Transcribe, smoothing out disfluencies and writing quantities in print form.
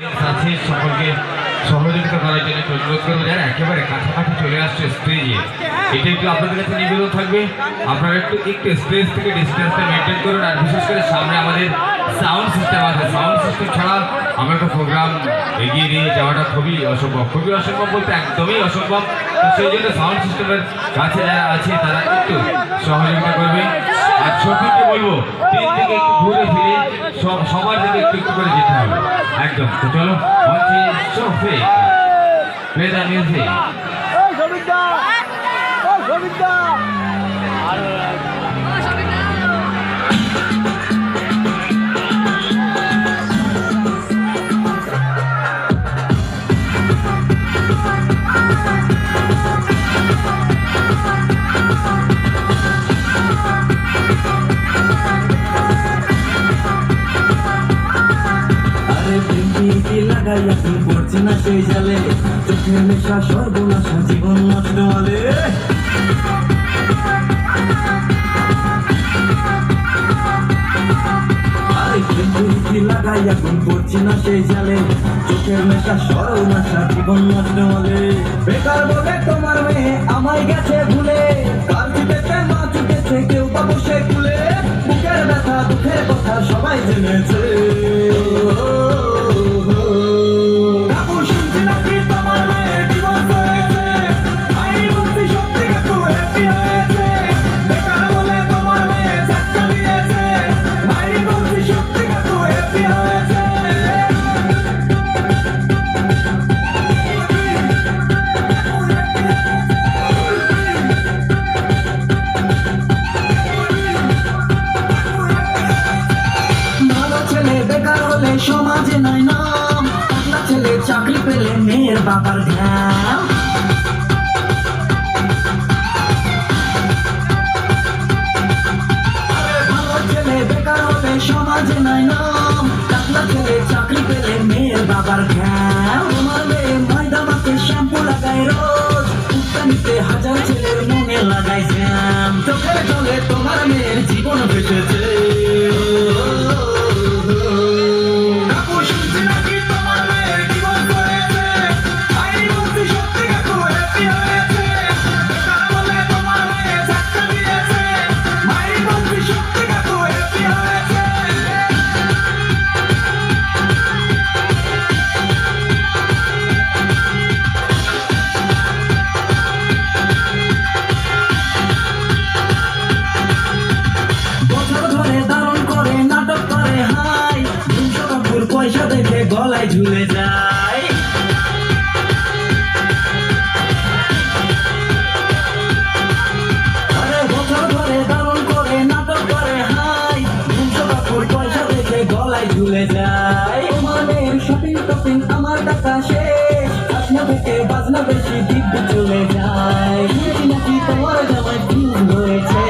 সকলকে সহযোগিতা করার জন্য অনুরোধ করবো, যারা একেবারে কাছাকাছি চলে আসছে স্টেজে, এটা একটু আপনাদের কাছে নিবেদন থাকবে, আপনারা একটু স্টেজ থেকে ডিস্টেন্সটা মেনটেন করুন। আর বিশেষ করে সামনে আমাদের সাউন্ড সিস্টেম আছে, সাউন্ড সিস্টেম ছাড়া আমরা একটা প্রোগ্রাম এগিয়ে নিয়ে যাওয়াটা খুবই অসম্ভব বলতে একদমই অসম্ভব। তো সেই জন্য সাউন্ড সিস্টেমের কাছে যারা আছে তারা একটু সহযোগিতা করবে। আর শফিককে বলবো দিন থেকে একটু ঘুরে ফিরে সবার দিকে একটু একটু করে যেতে হবে একদম। তো চলো শফিক প্লে দ্য মিউজিক। এখন পড়ছে না সেই জালে, চোখের নেশা সর্বনাশা জীবন নষ্ট হলে। লাগাই এখন পড়ছি না সেই জালে, চোখের নেশা সর্বনাশা জীবন নষ্ট হলে। বেকার বলে তোমার মেয়ে আমায় গেছে ভুলে, কার চুটেছে মা চুটেছে কেউ বা বসে খুলে। বুকের ব্যথা দুঃখের কথা সবাই জেনেছে। সমাজে নাই নাম, একটা ছেলে চাকরি পেলে মেয়ের বাবার ধ্যান। ভালো ছেলে বেকার হলে সমাজে নাই নাম, একটা ছেলে চাকরি পেলে মেয়ের বাবার ধ্যান। তোমার মেয়ে ময়দা মাখে শ্যাম্পু লাগায় রোজ, উত্তানিতে হাজার ছেলের মনে লাগায় জ্যাম। চোখের জলে তোমার মেয়ের জীবন বেঁচেছে। পয়সা দেখে গলায় ঝুলে যায়। আরে বছর ধরে দারুণ করে নাটক করে হাই, 200 কাপড় পয়সা দেখে গলায় ঝুলে যায়। তোমাদের শপিং টপিং আমার টাকা শেষ, আসনা থেকে বাজনা বেশি দিব্য চলে যায়। নাকি তোমার জামাই ফিউজ হয়েছে।